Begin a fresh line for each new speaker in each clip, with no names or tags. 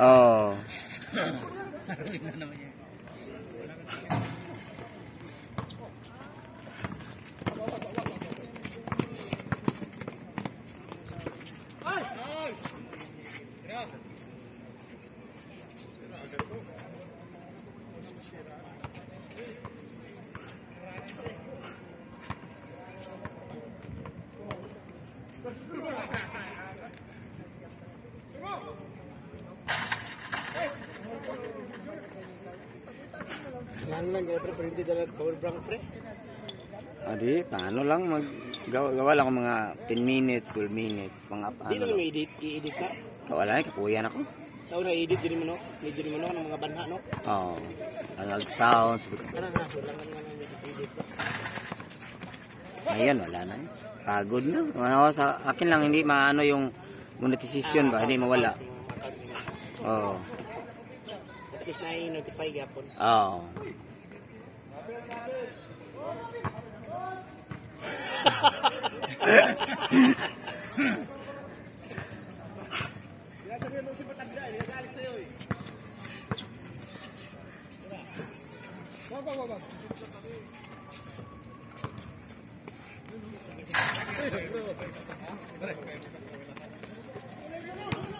Oh. Adi, paano lang gawa lang ako mga 10 minutes, 12 minutes, mga paano.
Di na mo i-edit ka?
Wala na, kapuyan ako.
Sa una i-edit din mo no? Medyo din mo no ng mga banha no?
Oo. Ang sounds. Ngayon, wala na. Pagod na. Sa akin lang hindi maano yung monetization ba, hindi mawala. Oo.
At least na-notify gapon.
Oo.
Sabihin mo si Patagda, hindi galit sa'yo eh. Wag.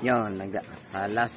Yon, halas.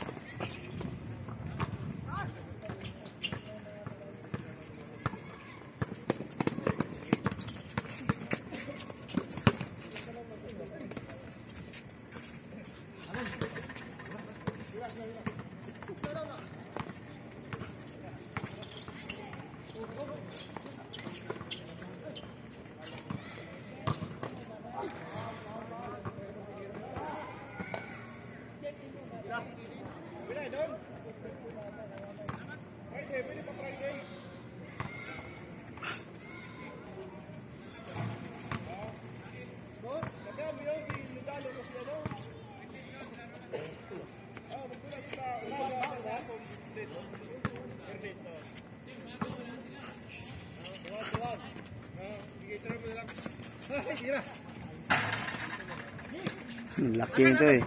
Laki ito eh.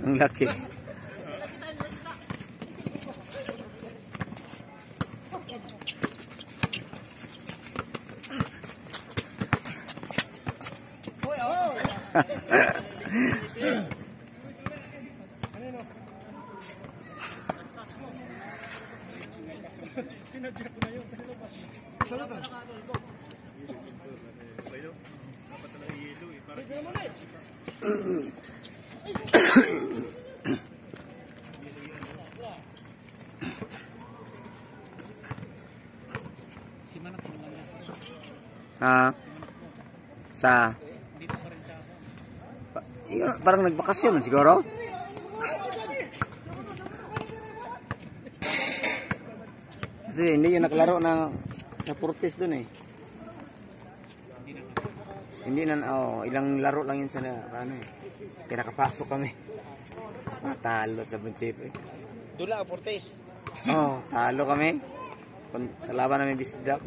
Ang laki.
Sinadya ko na yun. Dapat talaga yelo eh.
Sa parang nagbakasyon siguro. Kasi hindi yun nakalaro na sa Fortis dun eh. Hindi na, ilang laro lang yun sa ano eh. Pinakapasok kami. Talo sa Bunchip eh.
Dula, Fortis.
Talo kami. Kalaban namin Bisdak.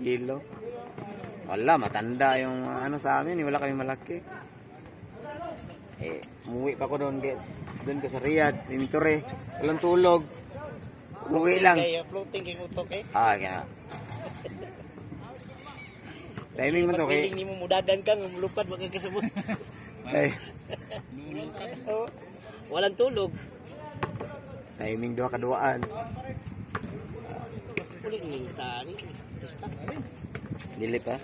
Yelo. Wala, matanda yung ano sa amin. Wala kami malaki. Umuwi pa ko doon. Doon ka sa Riyadh. Mintore. Walang tulog. Umuwi lang.
Floating king utok eh.
Kaya. Timing mo to kay.
Hindi mo mudadan kang lumulupad magkakasabot. Walang tulog.
Timing dua kaduaan.
Ulit ning tani.
Dili pa.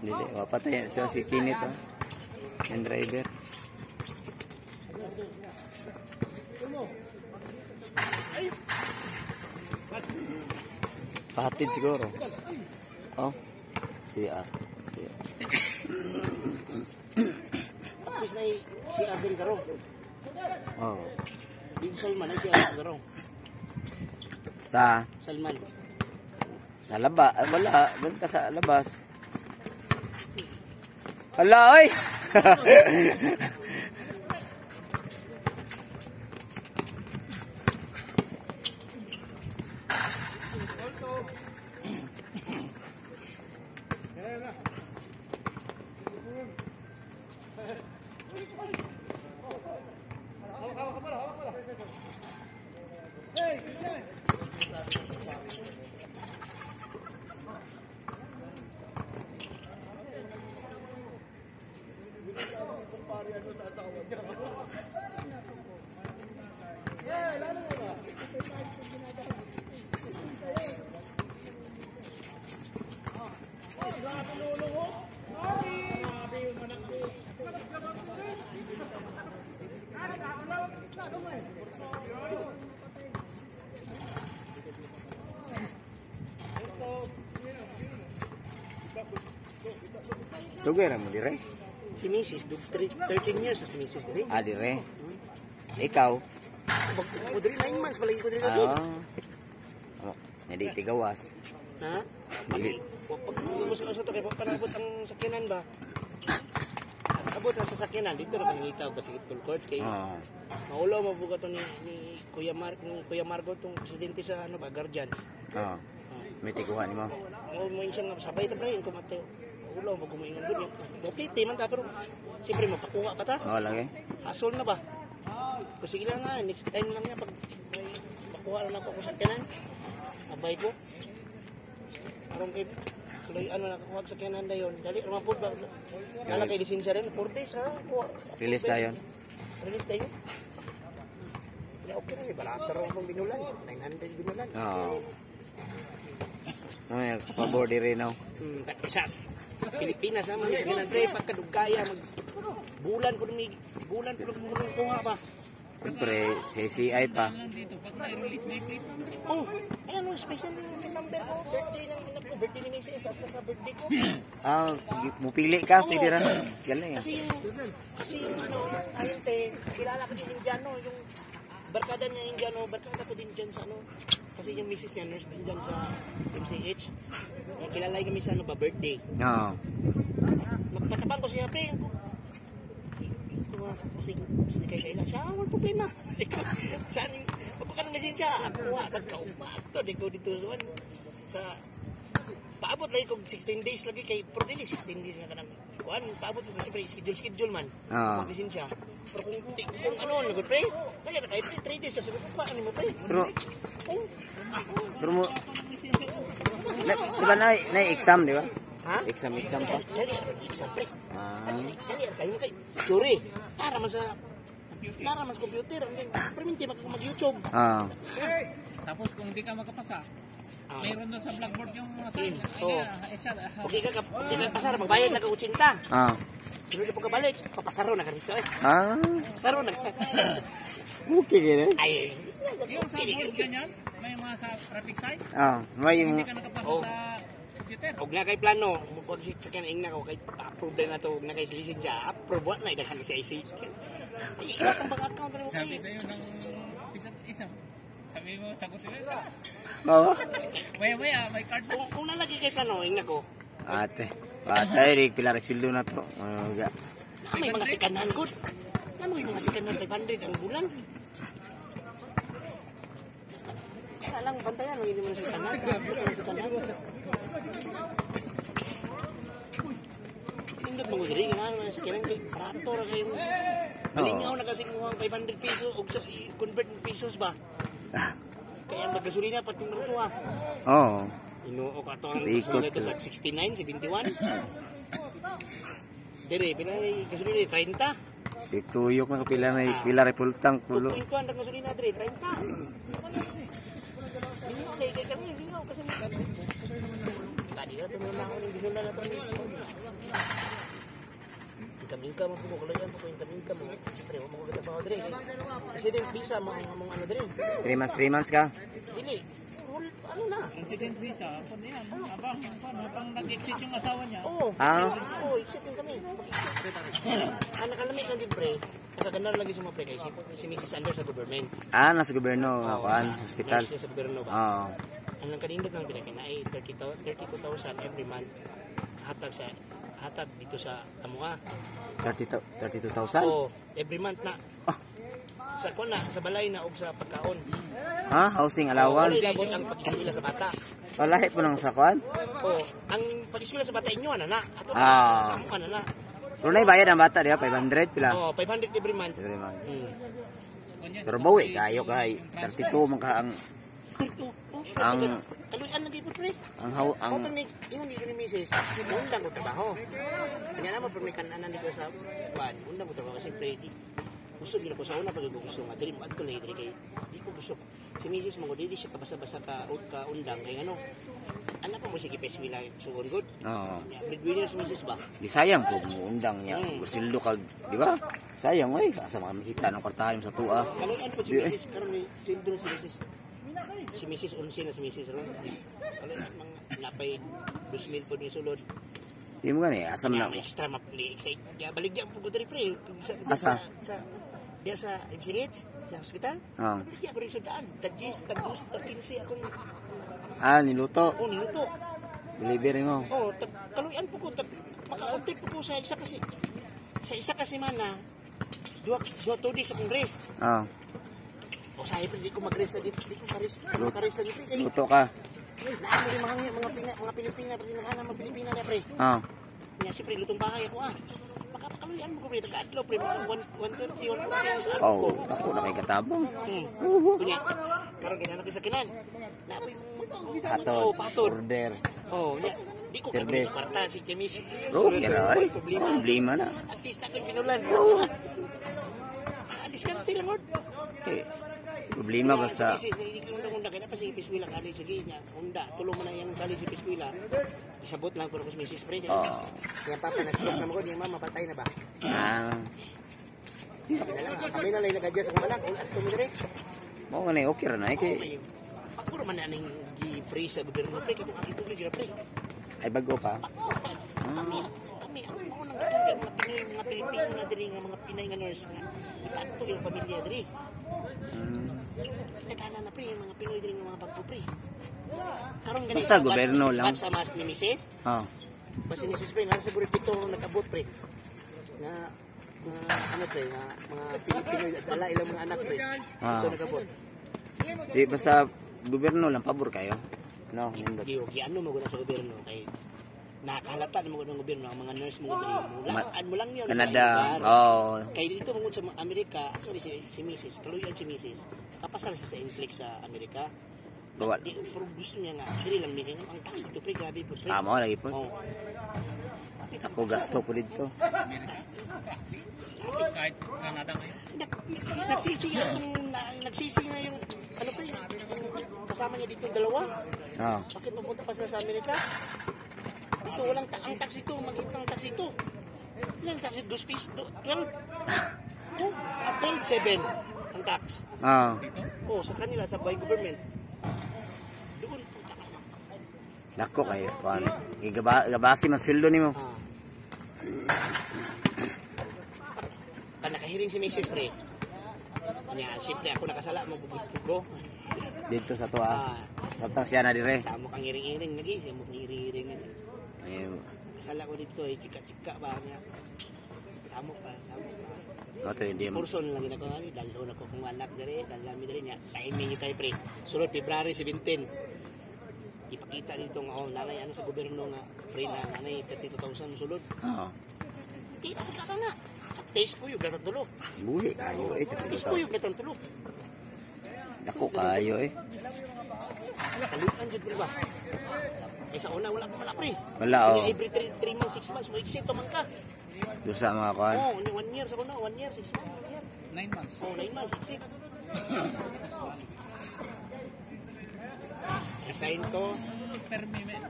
Dili. Patay si Kinit yung driver. Pahatid siguro. Siya.
Tapos na si Abel Garo. Di Salman ay si Abel Garo.
Sa
Salman.
Sa labas. Wala. Doon ka sa labas. Hala, oy! Dugay ra mo dire.
Si Mrs. 13 years si Mrs. Dre.
Ah, dire. Ikaw.
Ko Dre 9 months palagi ko Dre lagi.
Oh. Hindi tigawas.
Ha?
Dili.
Pag mo sa to kay panabot ang sakyanan ba? Abot na sa sakyanan dito ra kanita basketball court kay. Maulo mabuga to ni Kuya Margo tong presidente sa ano ba guardian.
May tiguhan nimo.
Mo minsan sabay ta pre ko Mateo. Ulo mo gumaingon gud yung dopite man ta pero siyempre mapakuha pa ta.
Lagi.
Asol na ba? Kasi ilang nga next time lang niya pag may makuha na ako sa kanan. Abay ko. Aron kay kulay ano nakakuha sa kanan dayon. Dali ra mapud ba. Kala kay lisensya rin 4 days ha.
Release dayon.
Release tayo. Ya okay na barato ra akong binulan. 900 binulan.
Ay, kapabor dire now.
Isa. Pilipinas naman sa kanan pre pagkadugaya mag bulan ko kuha ba.
Siyempre, CCI pa.
Oh, ayan o, special yung number ko. Birthday ng anak ko. Birthday ni Mrs. At saka birthday ko.
Mupili ka, pwede rin. Galing
Kasi yung ano, ayun te, kilala ko din Indiano, yung barkada niya Indiano, barkada ko din dyan sa ano. Kasi yung Mrs. niya, nurse din dyan sa MCH. Kilala kami sa ano ba, birthday.
Oo.
Magpatabang ko siya, pre. Kasi kay Sheila, siya, walang problema. Saan yung, pagka nang nasin siya, pagkaumat to, dito sa, paabot lagi kong 16 days lagi kay, pero dili 16 days na ka namin. Kuhan, paabot ko kasi pre, schedule man. Pag-nasin siya. Pero kung ano, nagod pre, kaya na kayo pre, 3 days, sasagot pa, ano mo pre?
Pero mo, diba na-exam, di ba?
Ha?
Exam pa.
Dali, exam pre. Dali, kayo kay, Juri, naraman sa computer, pero hindi mag-YouTube.
Tapos kung hindi ka makapasa, mayroon doon sa blackboard yung assign.
Okay ka pasar, magbayad na ka 80. Sunod na pagkabalik, papasaro na ka rin siya. Pasaro na ka.
Okay gini.
Ay,
yung sa board ganyan, may mga sa traffic sign.
May
Hindi ka nakapasa sa computer.
huwag na kay plano, kung si sakyan na ko, kay approve na ito, huwag na kay lisensya, approve what na, idaghan si IC. Iwas ang bang account na mo
Sabi
kayo.
sa'yo ng isa. Sabi mo, sagutin mo.
Oo.
Maya, may card mo.
Kung nalagi kay plano, ingna ko,
Ate, patay, pila resildo na to.
may mga sikanan good. Ano yung mga sikanan 500 ang bulan? Kaya lang, bantayan, hindi mo na sikanan. Indot mo diri nga mga sikanan kay parato ra kayo. Malingaw na kasi mukhang 500 pesos o convert ng pesos ba? Kaya ang gasolina pati mo ito
Oo.
Inuo ka ito ang gasolina ito sa 69, 71. Dire, pila gasolina 30.
Ituyok na pila repultang pulo.
Kung ang gasolina dire 30. Lingaw kay kami, lingaw kasi mo. Tadi na tumula ako ng binulan na ito. Kamingka mo po kulayan po yung kamingka mo. Siyempre, huwag mo kita pa ako dire. Kasi din visa mga ano dire.
3 months ka?
Dili. Ano na?
Resident visa, ako na yan. Habang nag-exit yung asawa niya.
Oo. Oo, exit din kami. Nakalamit lang din pre. Nakaganda lagi sa mga pre. Si Mrs. Anders sa government.
Nasa gobyerno, hospital.
Nurse sa gobyerno ba?
Oo.
Ang kanindot ng pinakinay, 32,000 every month. Hatag dito sa Tamuha.
32,000?
Oo, every month na. Sa kuna, sa balay na o sa pagkaon.
Housing allowance?
Walay labot ang pag-eskwela sa bata.
Lahi po ng sakuan?
Oo, ang pag-eskwela sa bata inyo, ano na? Ato sa mukha na.
Pero naibayad ang bata, di ba? 500 pila?
Oo, 500 every month.
Every month. Pero bawi, kayo kay 32 man ka ang Ang-
kaluyan lagi po pre.
Ang
Ang yung ni Mrs. Undang ko trabaho. Kanya naman pero may kananan dito sa ban. Undang ko trabaho kasi Freddy. Gusto gina ko sa una pag gusto nga diri mo adto na diri kay di ko gusto. Si Mrs. mo di siya kabasa-basa ka undang kay ano. Anak ko mo sige peswila sugod good.
Oo.
Breadwinner si Mrs. ba?
Di sayang po muundang niya. Gusildo kag, di ba? Sayang oy, asa makita ng kwartahan sa tuwa.
Kaluyan po si Mrs. karon may sildo si Mrs. Si Mrs. Unsi na si Mrs. ron. Kaluyan mga napay 2,000 po ni sulod.
Di mo gani, asam na.
May extra mapli excite. Baligyan po ko diri pre.
Asa?
Diya sa MCH, sa hospital.
Oo.
Iya ko rin sudaan. Tagis, tagdus, tagkinsi akong
Niluto.
niluto.
Delivery mo.
Kaluyan po ko. Makauntik po ko sa isa kasi. Sa isa kasi mana, 2 days akong rest.
Oo.
O sa hindi ko mag-rest lagi. Hindi ko mag-rest lagi.
Luto ka.
Naamo yung mga Pilipina, pati naghanap mga Pilipina na pre.
Oo.
Nga siyempre, lutong bahay ako Makapakaluyan mo ko pre, taga-adlaw pre, mga 120, 140 sa
Oh,
ko.
ako na kay katabang.
Kunya, karong ginanap sa kinan. Napoy
Patod.
patod.
Order.
Nya, di ko
Service.
sa kwarta si Kemis.
Oh, kira ay. Problema na.
At least ako pinulan. Diskarte lang hod.
Eh, problema basta.
Hindi ko unda kaya pa si Piswila kali sige niya. Unda, tulong mo na yung kali si Piswila. Isabot lang ko si Mrs. Pre.
Oh.
Kaya papa na-stroke na mo ko, yung mama patay na ba? Kami na lang nag-adjust ang anak. At tumidiri.
Mo nga na okay ra na kay
Puro man na ning gi-free sa gobyerno pre. Kaya kung akito gira pre.
ay bago pa.
Kami, ang mga nang mga Pinoy, mga Pilipino na diri nga mga Pinay nga nurse nga. Ipato yung pamilya diri. Nagana na pre, yung mga Pinoy diri nga mga bagto pre. Karong ganito.
Basta gobyerno lang.
Basta mas ni Mrs.
Oh.
Basta ni Mrs. Pre, nasa siguro dito nag-abot pre. Na ano pre, mga Pilipino dala ilang mga anak pre. Dito nag-abot.
Di basta gobyerno lang pabor kayo. No, nindot.
Gi ano mo guna sa gobyerno kay nakahalata mo guna ng gobyerno ang mga nurse mo diri mo lang yun.
Canada. Oh.
Kay dito mo sa Amerika, actually si Mrs. Kaluyan si Mrs. Kapasal siya sa inflict sa Amerika.
Bawal.
Di pero gusto niya nga diri lang ni ang tax dito pre grabe po pre.
Amo lagi po.
Oh.
Ako gasto ko dito.
Kahit Canada ngayon.
Nagsisi nga yung ano pre, yung kasama niya dito dalawa.
Oh.
Bakit pupunta pa sila sa Amerika? Dito walang ang tax dito, mag-hit ng tax dito. Ilang tax dito? 2 piece, 12? 12, 7 ang tax.
Oh.
Oh, sa kanila, sa by government. Doon, punta ka na.
Dako kayo. Kuan. Gabasi man sweldo nimo.
Nakahiring si Mrs. Pre. Kanya, siyempre ako nakasala, magbubutog ko.
Dito sa tuwa. Tapos siya na dire.
Tamo kang iring-iring lagi, siya mo kang iring-iring.
Ayun.
Kasala ko dito, chika-chika ba niya. Tamo pa.
Oto hindi mo.
Kurson lang ginagawa ni, dalo na ko kung anak dire, dalami dire niya. Timing tayo pre. Sulod February 17. Ipakita dito nga nanay ano sa gobyerno nga free na nanay 32,000 sulod.
Oo.
Di ako ka na. Taste ko yung gatang tulo.
Buhi kayo eh.
Taste ko yung gatang tulo.
Dako kayo eh.
Kalutan jud pre ba? Sa una wala pre.
Wala oh.
Every 3 months, 6 months, mo exit ka man ka.
Dusa mga kuan.
Oh, 1 year sa una, 1 year, 6 months, 1 year.
9 months.
Oh, 9 months, exit. Resign ko.
Permanent.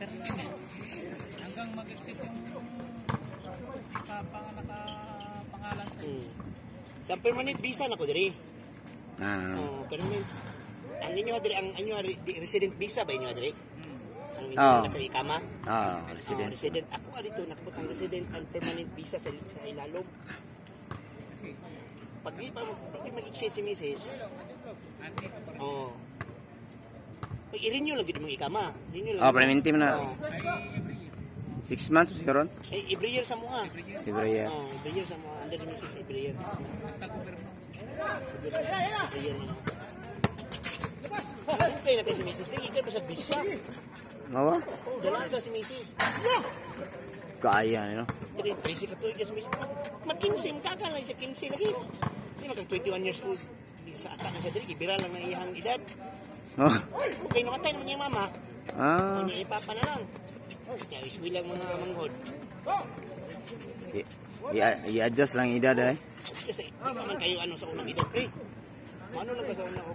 Hanggang mag-exit yung nakapangalan sa'yo.
Sa permanent visa na ko diri.
Ah.
Permanent. Ang inyo diri ang resident visa ba inyo diri? Ang inyo
Oh.
nakikama?
Resident.
Resident. Ako dito nakapot ang resident and permanent visa sa ilalom.
Kasi,
Pag di pa mag-exit si Mrs.
andito pa rin.
Oh. Pag i-renew lang dito mga ikama. Renew lang.
Oh, preventive na.
Oh.
Ay, every year.
6 months siguro.
Every year sa mga.
Every year.
Oh, every year sa mga under si Mrs. Every year.
Basta gobyerno.
Every year na. Okay na kayo si Mrs. Tingin pa sa visa.
Mawa?
Oh, dalaga si Mrs.
Kaya no.
13 ka to si Mrs. Mag-15 magkakalang siya 15 lagi. Hindi magkag 21 years old. Di sa ata na siya diri, bira lang na iyang edad.
Oh.
Okay, nakatay naman yung mama.
Ah.
Ano ipapa na lang. Kaya iswilang mga manghod.
I-adjust lang edad eh.
Kasi, di naman kayo ano sa unang edad, pre. Ano lang ka sa unang